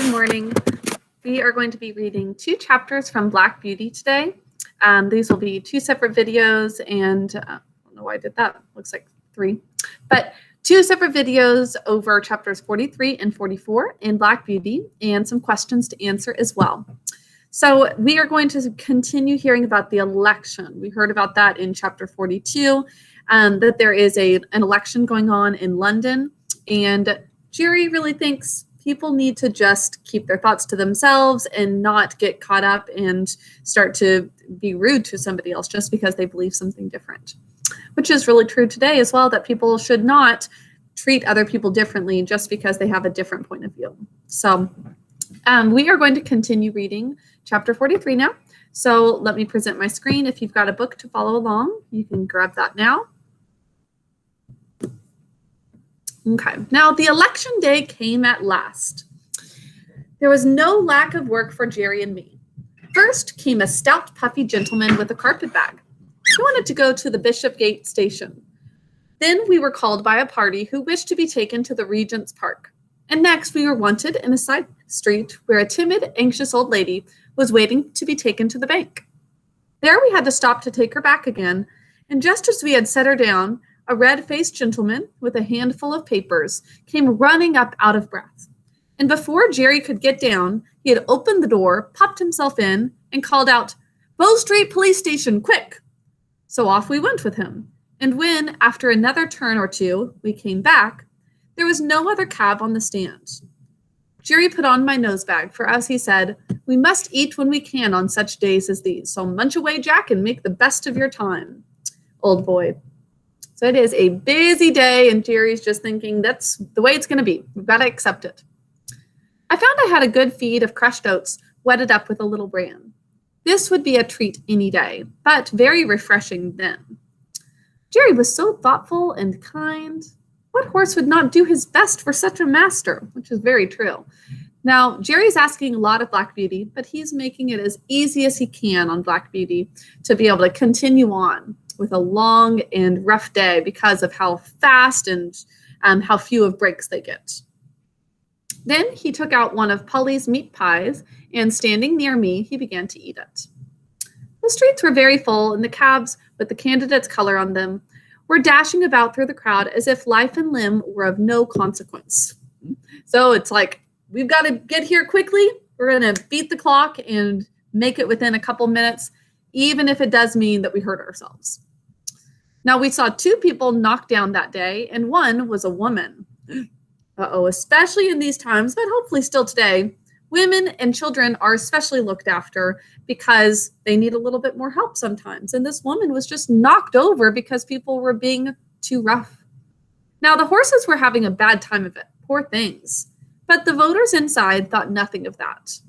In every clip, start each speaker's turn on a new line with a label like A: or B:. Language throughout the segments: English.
A: Good morning. We are going to be reading 2 chapters from Black Beauty today. These will be 2 separate videos, and I don't know why I did that. Looks like 3. But 2 separate videos over chapters 43 and 44 in Black Beauty, and some questions to answer as well. So we are going to continue hearing about the election. We heard about that in chapter 42, that there is an election going on in London, and Jerry really thinks people need to just keep their thoughts to themselves and not get caught up and start to be rude to somebody else just because they believe something different, which is really true today as well, that people should not treat other people differently just because they have a different point of view. So we are going to continue reading chapter 43 now. So let me present my screen. If you've got a book to follow along, you can grab that now. Okay, now the election day came at last. There was no lack of work for Jerry and me. First came a stout, puffy gentleman with a carpet bag. He wanted to go to the Bishopgate station. Then we were called by a party who wished to be taken to the Regent's Park. And next we were wanted in a side street where a timid, anxious old lady was waiting to be taken to the bank. There we had to stop to take her back again, and just as we had set her down, a red-faced gentleman with a handful of papers came running up out of breath. And before Jerry could get down, he had opened the door, popped himself in, and called out, "Bow Street Police Station, quick!" So off we went with him. And when, after another turn or two, we came back, there was no other cab on the stand. Jerry put on my nosebag, for as he said, "We must eat when we can on such days as these, so munch away, Jack, and make the best of your time." Old boy. So it is a busy day, and Jerry's just thinking that's the way it's going to be. We've got to accept it. I found I had a good feed of crushed oats wetted up with a little bran. This would be a treat any day, but very refreshing then. Jerry was so thoughtful and kind. What horse would not do his best for such a master? Which is very true. Now, Jerry's asking a lot of Black Beauty, but he's making it as easy as he can on Black Beauty to be able to continue on with a long and rough day because of how fast and how few of breaks they get. Then he took out one of Polly's meat pies, and standing near me, he began to eat it. The streets were very full, and the cabs with the candidates' color on them were dashing about through the crowd as if life and limb were of no consequence. So it's like, we've got to get here quickly. We're going to beat the clock and make it within a couple minutes, even if it does mean that we hurt ourselves. Now, we saw 2 people knocked down that day, and one was a woman. Especially in these times, but hopefully still today, women and children are especially looked after because they need a little bit more help sometimes. And this woman was just knocked over because people were being too rough. Now, the horses were having a bad time of it, poor things. But the voters inside thought nothing of that.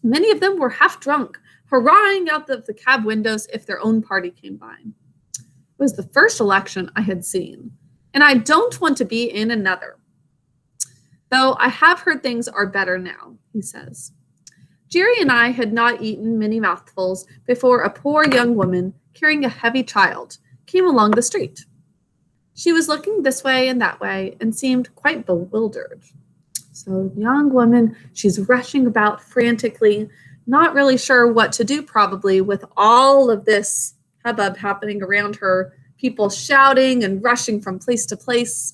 A: Many of them were half drunk, hurrahing out of the cab windows if their own party came by. It was the first election I had seen, and I don't want to be in another. Though I have heard things are better now, he says. Jerry and I had not eaten many mouthfuls before a poor young woman carrying a heavy child came along the street. She was looking this way and that way and seemed quite bewildered. So young woman, she's rushing about frantically, not really sure what to do probably with all of this hubbub happening around her, people shouting and rushing from place to place.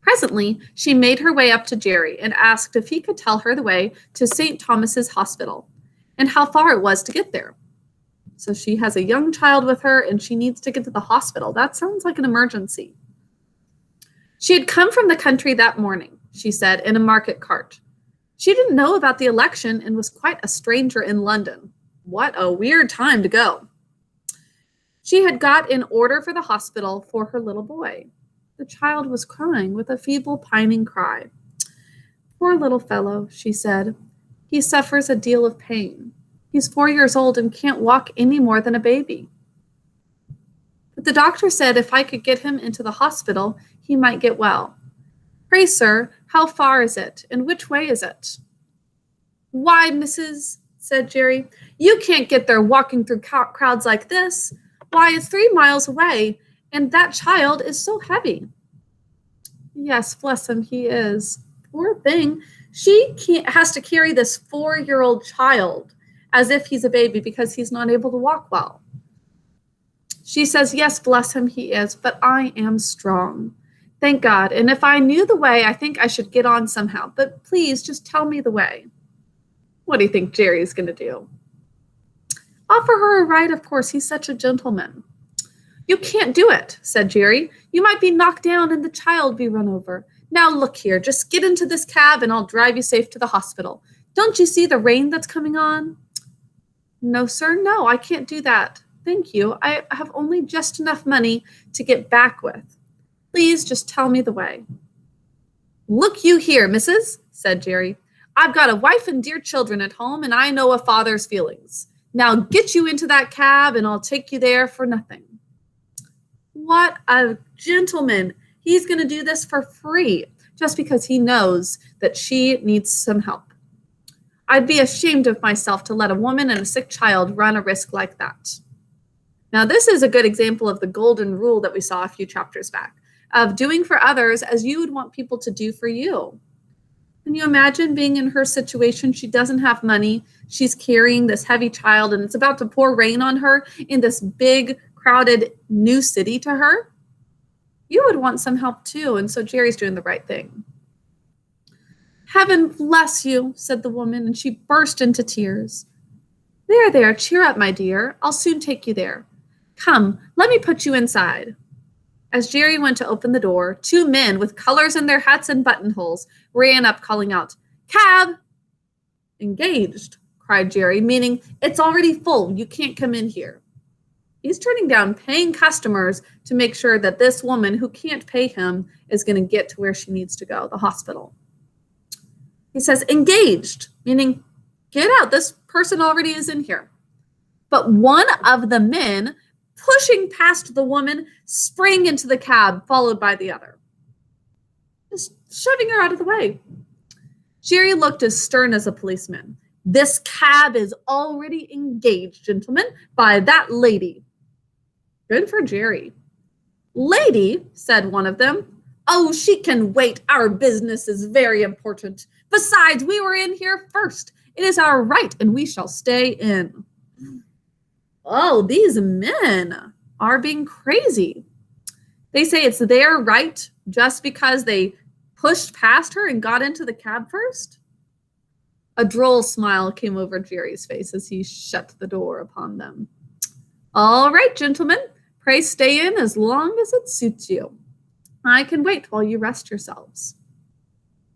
A: Presently, she made her way up to Jerry and asked if he could tell her the way to St. Thomas's Hospital and how far it was to get there. So she has a young child with her and she needs to get to the hospital. That sounds like an emergency. She had come from the country that morning, she said, in a market cart. She didn't know about the election and was quite a stranger in London. What a weird time to go. She had got an order for the hospital for her little boy. The child was crying with a feeble, pining cry. "Poor little fellow," she said. "He suffers a deal of pain. He's 4 years old and can't walk any more than a baby. But the doctor said if I could get him into the hospital, he might get well. Pray, sir, how far is it, and which way is it?" "Why, missus," said Jerry, "you can't get there walking through crowds like this. Why, it's 3 miles away, and that child is so heavy." "Yes, bless him, he is," Poor thing. She has to carry this 4-year-old child as if he's a baby because he's not able to walk well. She says, yes, bless him, he is, but I am strong. Thank God. And if I knew the way, I think I should get on somehow. But please, just tell me the way. What do you think Jerry's going to do? Offer her a ride, of course. He's such a gentleman. You can't do it, said Jerry. You might be knocked down and the child be run over. Now look here, just get into this cab and I'll drive you safe to the hospital. Don't you see the rain that's coming on? No, sir, no, I can't do that. Thank you. I have only just enough money to get back with. Please just tell me the way. Look you here, missus, said Jerry. I've got a wife and dear children at home, and I know a father's feelings. Now get you into that cab, and I'll take you there for nothing. What a gentleman. He's going to do this for free, just because he knows that she needs some help. I'd be ashamed of myself to let a woman and a sick child run a risk like that. Now, this is a good example of the golden rule that we saw a few chapters back, of doing for others as you would want people to do for you. Can you imagine being in her situation? She doesn't have money. She's carrying this heavy child, and it's about to pour rain on her in this big, crowded new city to her. You would want some help too, and so Jerry's doing the right thing. Heaven bless you, said the woman, and she burst into tears. There, cheer up, my dear. I'll soon take you there. Come, let me put you inside. As Jerry went to open the door, 2 men with colors in their hats and buttonholes ran up calling out, Cab! Engaged, cried Jerry, meaning it's already full. You can't come in here. He's turning down paying customers to make sure that this woman who can't pay him is going to get to where she needs to go, the hospital. He says, engaged, meaning get out. This person already is in here. But one of the men pushing past the woman sprang into the cab, followed by the other, just shoving her out of the way. Jerry looked as stern as a policeman. This cab is already engaged, gentlemen, by that lady. Good for Jerry. Lady, said one of them. Oh, she can wait. Our business is very important. Besides, we were in here first. It is our right, and we shall stay in. Oh, these men are being crazy. They say it's their right just because they pushed past her and got into the cab first. A droll smile came over Jerry's face as he shut the door upon them. All right, gentlemen, pray stay in as long as it suits you. I can wait while you rest yourselves.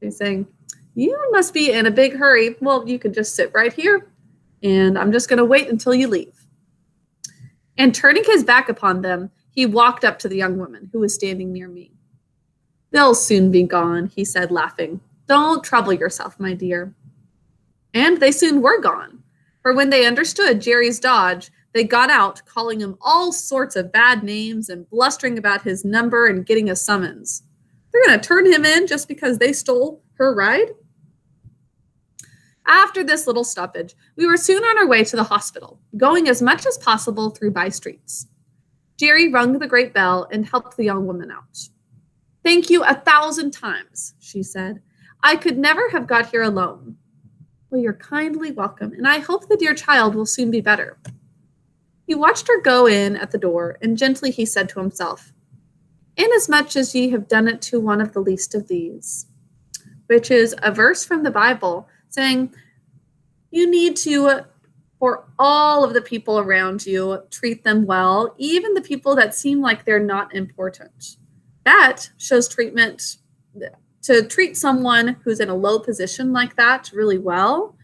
A: They're saying, you must be in a big hurry. Well, you can just sit right here, and I'm just going to wait until you leave. And turning his back upon them, he walked up to the young woman who was standing near me. They'll soon be gone, he said, laughing. Don't trouble yourself, my dear. And they soon were gone, for when they understood Jerry's dodge, they got out, calling him all sorts of bad names and blustering about his number and getting a summons. They're going to turn him in just because they stole her ride? After this little stoppage, we were soon on our way to the hospital, going as much as possible through by streets. Jerry rung the great bell and helped the young woman out. Thank you 1,000 times, she said. I could never have got here alone. Well, you're kindly welcome, and I hope the dear child will soon be better. He watched her go in at the door, and gently he said to himself, Inasmuch as ye have done it to one of the least of these, which is a verse from the Bible saying you need to, for all of the people around you, treat them well, even the people that seem like they're not important. That shows treatment. To treat someone who's in a low position like that really well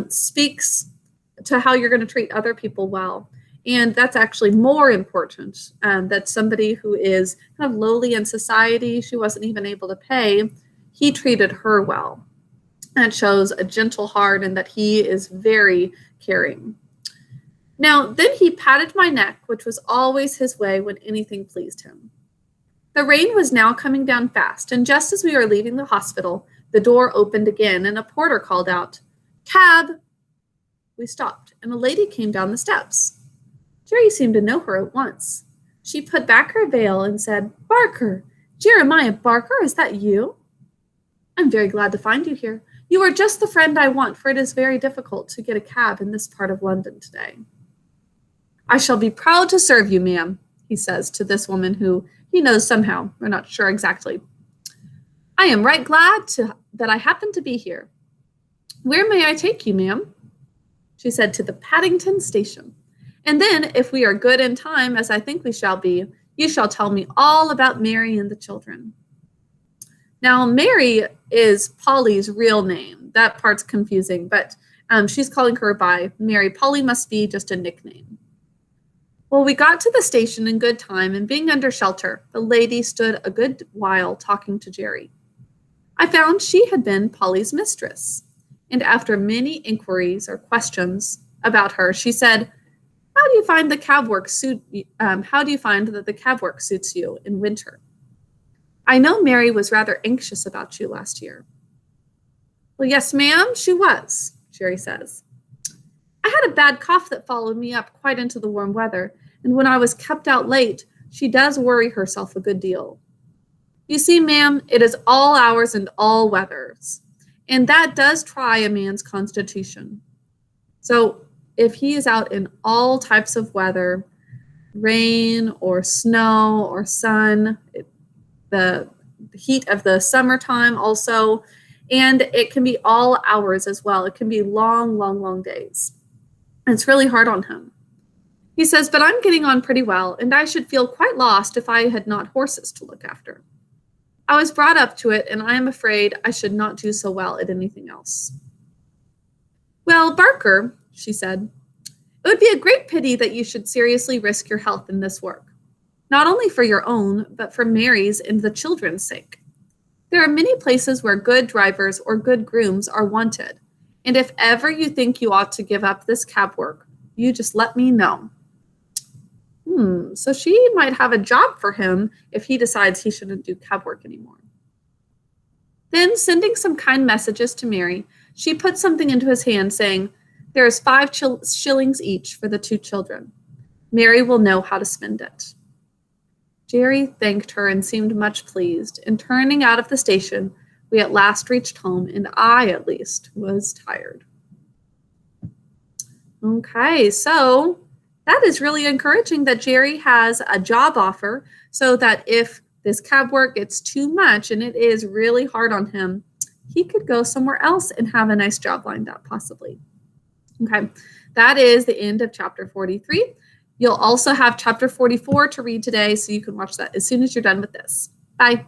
A: speaks to how you're going to treat other people well. And that's actually more important, that somebody who is kind of lowly in society, she wasn't even able to pay, he treated her well. And it shows a gentle heart and that he is very caring. Now, then he patted my neck, which was always his way when anything pleased him. The rain was now coming down fast, and just as we were leaving the hospital, the door opened again, and a porter called out, Cab! We stopped, and a lady came down the steps. Jerry seemed to know her at once. She put back her veil and said, Barker, Jeremiah Barker, is that you? I'm very glad to find you here. You are just the friend I want, for it is very difficult to get a cab in this part of London today. I shall be proud to serve you, ma'am, he says to this woman who he knows somehow. We're not sure exactly. I am right glad that I happen to be here. Where may I take you, ma'am? She said, to the Paddington Station. And then, if we are good in time, as I think we shall be, you shall tell me all about Mary and the children. Now, Mary is Polly's real name. That part's confusing, but she's calling her by Mary. Polly must be just a nickname. Well, we got to the station in good time, and being under shelter, the lady stood a good while talking to Jerry. I found she had been Polly's mistress, and after many inquiries or questions about her, she said, How do you find that the cab work suits you in winter? I know Mary was rather anxious about you last year. Well, yes, ma'am, she was, Jerry says. I had a bad cough that followed me up quite into the warm weather, and when I was kept out late, she does worry herself a good deal. You see, ma'am, it is all hours and all weathers, and that does try a man's constitution. So if he is out in all types of weather, rain or snow or sun, the heat of the summertime also, and it can be all hours as well. It can be long, long, long days. It's really hard on him. He says, but I'm getting on pretty well, and I should feel quite lost if I had not horses to look after. I was brought up to it, and I am afraid I should not do so well at anything else. Well, Barker, she said, it would be a great pity that you should seriously risk your health in this work, not only for your own, but for Mary's and the children's sake. There are many places where good drivers or good grooms are wanted, and if ever you think you ought to give up this cab work, you just let me know. So she might have a job for him if he decides he shouldn't do cab work anymore. Then, sending some kind messages to Mary, she put something into his hand saying, there is 5 shillings each for the 2 children. Mary will know how to spend it. Jerry thanked her and seemed much pleased, and turning out of the station, we at last reached home, and I, at least, was tired. Okay, so that is really encouraging that Jerry has a job offer so that if this cab work gets too much and it is really hard on him, he could go somewhere else and have a nice job lined up, possibly. Okay, that is the end of chapter 43. You'll also have chapter 44 to read today, so you can watch that as soon as you're done with this. Bye.